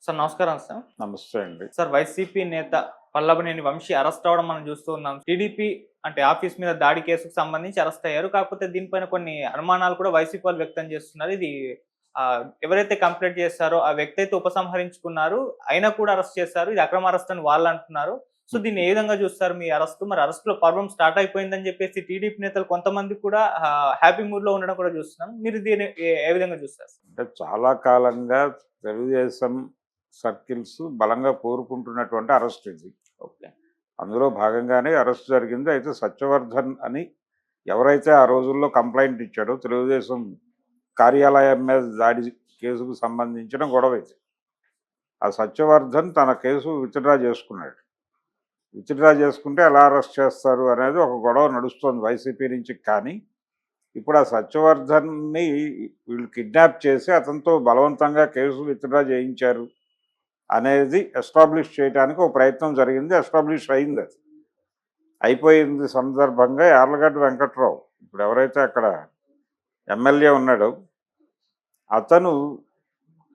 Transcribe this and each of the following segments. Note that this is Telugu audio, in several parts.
సార్ నమస్కారం సార్. నమస్తే అండి. సార్ వైసీపీ నేత పల్లభనేని వంశీ అరెస్ట్ అవ్వడం మనం చూస్తూ ఉన్నాం. టీడీపీ అంటే ఆఫీస్ మీద దాడి కేసుకు సంబంధించి అరెస్ట్ అయ్యారు. కాకపోతే దీనిపైన కొన్ని అనుమానాలు కూడా వైసీపీ వాళ్ళు వ్యక్తం చేస్తున్నారు. ఇది ఎవరైతే కంప్లైంట్ చేశారో ఆ వ్యక్తి అయితే ఉపసంహరించుకున్నారు. అయినా కూడా అరెస్ట్ చేశారు. ఇది అక్రమ అరెస్ట్ అని వాళ్ళు అంటున్నారు. సో దీన్ని ఏ విధంగా చూస్తారు మీ అరెస్ట్? మరి అరెస్ట్‌లో పర్వం స్టార్ట్ అయిపోయిందని చెప్పేసి టీడీపీ నేతలు కొంతమంది కూడా హ్యాపీ మూడ్‌లో ఉండడం కూడా చూస్తున్నాం. మీరు దీన్ని ఏ విధంగా చూస్తారు? అంటే చాలా కాలంగా తెలుగుదేశం సర్కిల్స్ బలంగా కోరుకుంటున్నటువంటి అరెస్ట్ ఇది. ఓకే. అందులో భాగంగానే అరెస్ట్ జరిగింది. అయితే సత్యవర్ధన్ అని ఎవరైతే ఆ రోజుల్లో కంప్లెయింట్ ఇచ్చాడో తెలుగుదేశం కార్యాలయం మీద దాడి కేసుకు సంబంధించిన గొడవ ఇది. ఆ సత్యవర్ధన్ తన కేసు విత్డ్రా చేసుకున్నాడు. విత్డ్రా చేసుకుంటే ఎలా అరెస్ట్ చేస్తారు అనేది ఒక గొడవ నడుస్తోంది వైసీపీ నుంచి. కానీ ఇప్పుడు ఆ సత్యవర్ధన్ని వీళ్ళు కిడ్నాప్ చేసి అతనితో బలవంతంగా కేసు విత్డ్రా చేయించారు అనేది ఎస్టాబ్లిష్ చేయడానికి ఒక ప్రయత్నం జరిగింది. ఎస్టాబ్లిష్ అయింది. అది అయిపోయింది సందర్భంగా యార్లగడ్డ వెంకట్రావు ఇప్పుడు ఎవరైతే అక్కడ ఎమ్మెల్యే ఉన్నాడో అతను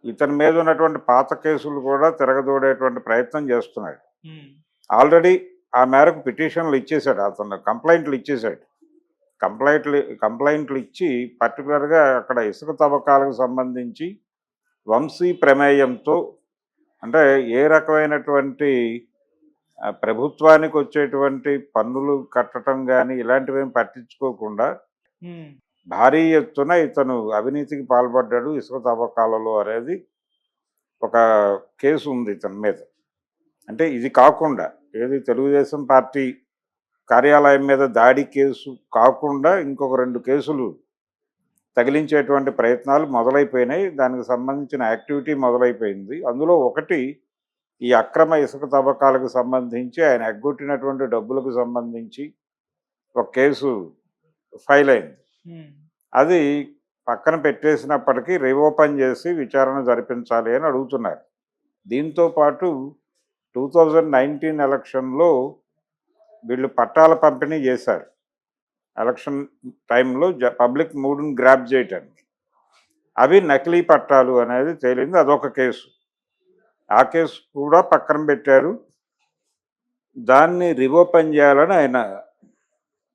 ఇతని మీద ఉన్నటువంటి పాత కేసులు కూడా తిరగదోడేటువంటి ప్రయత్నం చేస్తున్నాడు. ఆల్రెడీ ఆ మేరకు పిటిషన్లు ఇచ్చేశాడు. అతను కంప్లైంట్లు ఇచ్చేశాడు. కంప్లైంట్లు ఇచ్చి పర్టికులర్గా అక్కడ ఇసుక తవ్వకాలకు సంబంధించి వంశీ ప్రమేయంతో అంటే ఏ రకమైనటువంటి ప్రభుత్వానికి వచ్చేటువంటి పన్నులు కట్టడం కానీ ఇలాంటివేం పట్టించుకోకుండా భారీ ఎత్తున ఇతను అవినీతికి పాల్పడ్డాడు ఇసుక తవ్వకాలలో అనేది ఒక కేసు ఉంది ఇతని మీద. అంటే ఇది కాకుండా ఏది తెలుగుదేశం పార్టీ కార్యాలయం మీద దాడి కేసు కాకుండా ఇంకొక 2 కేసులు తగిలించేటువంటి ప్రయత్నాలు మొదలైపోయినాయి. దానికి సంబంధించిన యాక్టివిటీ మొదలైపోయింది. అందులో ఒకటి ఈ అక్రమ ఇసుక తవ్వకాలకు సంబంధించి ఆయన ఎగ్గొట్టినటువంటి డబ్బులకు సంబంధించి ఒక కేసు ఫైల్ అయింది. అది పక్కన పెట్టేసినప్పటికీ రీఓపెన్ చేసి విచారణ జరిపించాలి అని అడుగుతున్నారు. దీంతో పాటు 2019 ఎలక్షన్లో వీళ్ళు పట్టాల పంపిణీ చేశారు. ఎలక్షన్ టైంలో పబ్లిక్ మూడ్ని గ్రాప్ చేయటానికి అవి నకిలీ పట్టాలు అనేది తేలింది. అదొక కేసు. ఆ కేసు కూడా పక్కన పెట్టారు. దాన్ని రిఓపెన్ చేయాలని ఆయన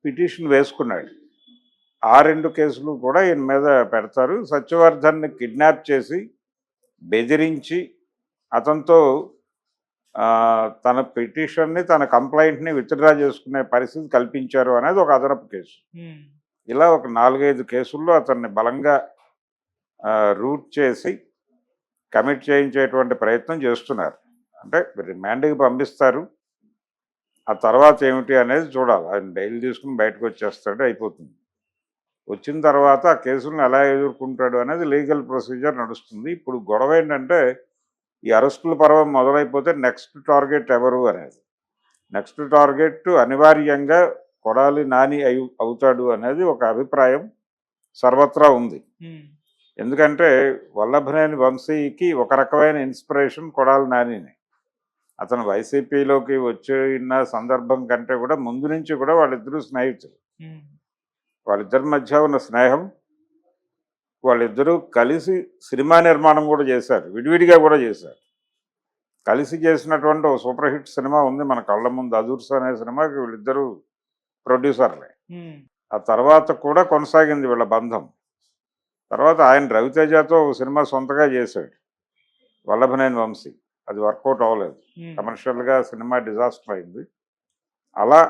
పిటిషన్ వేసుకున్నాడు. ఆ 2 కేసులు కూడా ఈయన మీద పెడతారు. సత్యవర్ధన్ని కిడ్నాప్ చేసి బెదిరించి అతనితో తన పిటిషన్ని తన కంప్లైంట్ని విత్డ్రా చేసుకునే పరిస్థితి కల్పించారు అనేది ఒక అదనపు కేసు. ఇలా ఒక 4-5 కేసుల్లో అతన్ని బలంగా రూట్ చేసి కమిట్ చేయించేటువంటి ప్రయత్నం చేస్తున్నారు. అంటే రిమాండ్కి పంపిస్తారు. ఆ తర్వాత ఏమిటి అనేది చూడాలి. ఆయన బెయిల్ తీసుకుని బయటకు వచ్చేస్తాడు, అయిపోతుంది. వచ్చిన తర్వాత ఆ కేసులను ఎలా ఎదుర్కొంటాడు అనేది లీగల్ ప్రొసీజర్ నడుస్తుంది. ఇప్పుడు గొడవ ఏంటంటే ఈ అరెస్టుల పర్వం మొదలైపోతే నెక్స్ట్ టార్గెట్ ఎవరు అనేది. నెక్స్ట్ టార్గెట్ అనివార్యంగా కొడాలి నాని అవుతాడు అనేది ఒక అభిప్రాయం సర్వత్రా ఉంది. ఎందుకంటే వల్లభనేని వంశీకి ఒక రకమైన ఇన్స్పిరేషన్ కొడాలి నానిని. అతను వైసీపీలోకి వచ్చిన సందర్భం కంటే కూడా ముందు నుంచి కూడా వాళ్ళిద్దరూ స్నేహితులు. వాళ్ళిద్దరి మధ్య ఉన్న స్నేహం, వాళ్ళిద్దరూ కలిసి సినిమా నిర్మాణం కూడా చేశారు, విడివిడిగా కూడా చేశారు. కలిసి చేసినటువంటి ఒక సూపర్ హిట్ సినిమా ఉంది మన కళ్ళ ముందు, అదూర్స్ అనే సినిమాకి వీళ్ళిద్దరూ ప్రొడ్యూసర్లే. ఆ తర్వాత కూడా కొనసాగింది వీళ్ళ బంధం. తర్వాత ఆయన రవితేజతో ఒక సినిమా సొంతగా చేశాడు వల్లభనేని వంశీ. అది వర్కౌట్ అవ్వలేదు, కమర్షియల్గా సినిమా డిజాస్టర్ అయింది. అలా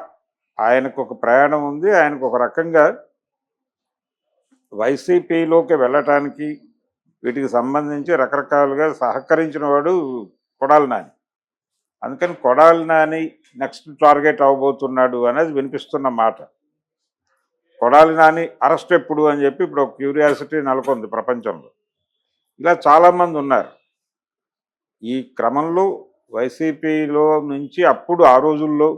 ఆయనకు ఒక ప్రయాణం ఉంది. ఆయనకు ఒక రకంగా వైసీపీలోకి వెళ్ళటానికి వీటికి సంబంధించి రకరకాలుగా సహకరించిన వాడు కొడాలి నాని. అందుకని కొడాలి నాని నెక్స్ట్ టార్గెట్ అవ్వబోతున్నాడు అనేది వినిపిస్తున్న మాట. కొడాలి నాని అరెస్ట్ ఎప్పుడు అని చెప్పి ఇప్పుడు ఒక క్యూరియాసిటీ నెలకొంది ప్రపంచంలో. ఇలా చాలామంది ఉన్నారు. ఈ క్రమంలో వైసీపీలో నుంచి అప్పుడు ఆ రోజుల్లో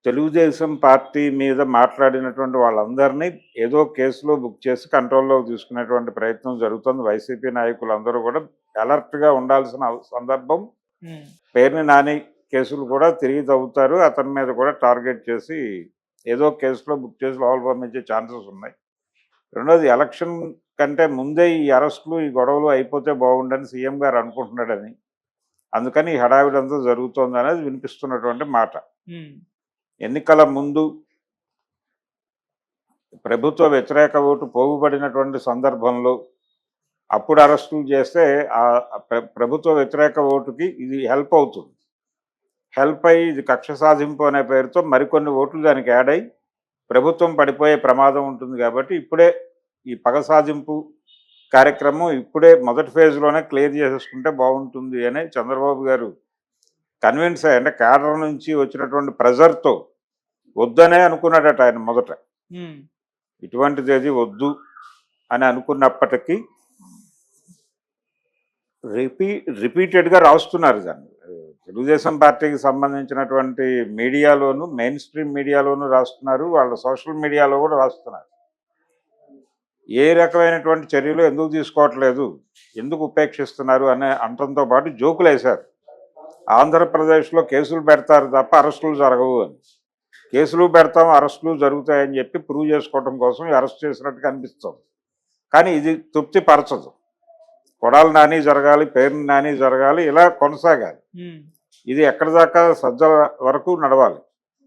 తెలుగుదేశం పార్టీ మీద మాట్లాడినటువంటి వాళ్ళందరినీ ఏదో కేసులో బుక్ చేసి కంట్రోల్లో తీసుకునేటువంటి ప్రయత్నం జరుగుతుంది. వైసీపీ నాయకులందరూ కూడా అలర్ట్గా ఉండాల్సిన సందర్భం. పేర్ని నాని కేసులు కూడా తిరిగి తవ్వుతారు. అతని మీద కూడా టార్గెట్ చేసి ఏదో కేసులో బుక్ చేసి లోపల పంపించే ఛాన్సెస్ ఉన్నాయి. రెండోది ఎలక్షన్ కంటే ముందే ఈ అరెస్టులు ఈ గొడవలు అయిపోతే బాగుండని సీఎం గారు అనుకుంటున్నాడని, అందుకని ఈ హడావిడంతా జరుగుతోంది అనేది వినిపిస్తున్నటువంటి మాట. ఉమ్, ఎన్నికల ముందు ప్రభుత్వ వ్యతిరేక ఓటు పోగుబడినటువంటి సందర్భంలో అప్పుడు అరెస్టులు చేస్తే ఆ ప్రభుత్వ వ్యతిరేక ఓటుకి ఇది హెల్ప్ అవుతుంది. హెల్ప్ అయ్యి ఇది కక్ష సాధింపు అనే పేరుతో మరికొన్ని ఓట్లు దానికి యాడ్ అయ్యి ప్రభుత్వం పడిపోయే ప్రమాదం ఉంటుంది. కాబట్టి ఇప్పుడే ఈ పగ సాధింపు కార్యక్రమం ఇప్పుడే మొదటి ఫేజ్లోనే క్లియర్ చేసేసుకుంటే బాగుంటుంది అని చంద్రబాబు గారు కన్విన్స్ అయ్యి, అంటే కేడర్ నుంచి వచ్చినటువంటి ప్రెజర్తో వద్దనే అనుకున్నాడట ఆయన మొదట. ఉమ్, ఇటువంటిది ఏది వద్దు అని అనుకున్నప్పటికీ రిపీటెడ్గా రాస్తున్నారు దాన్ని. తెలుగుదేశం పార్టీకి సంబంధించినటువంటి మీడియాలోను, మెయిన్ స్ట్రీమ్ మీడియాలోను రాస్తున్నారు, వాళ్ళ సోషల్ మీడియాలో కూడా రాస్తున్నారు. ఏ రకమైనటువంటి చర్యలు ఎందుకు తీసుకోవట్లేదు, ఎందుకు ఉపేక్షిస్తున్నారు అనే అంటంతో పాటు జోకులు వేశారు. ఆంధ్రప్రదేశ్లో కేసులు పెడతారు తప్ప అరెస్టులు జరగవు అని. కేసులు పెడతాం, అరెస్టులు జరుగుతాయని చెప్పి ప్రూవ్ చేసుకోవడం కోసం అరెస్ట్ చేసినట్టుగా అనిపిస్తుంది. కానీ ఇది తృప్తి పరచదు. కొడాలి నాని జరగాలి, పేరు నాని జరగాలి, ఇలా కొనసాగాలి. ఉమ్, ఇది ఎక్కడి దాకా సజ్జల వరకు నడవాలి.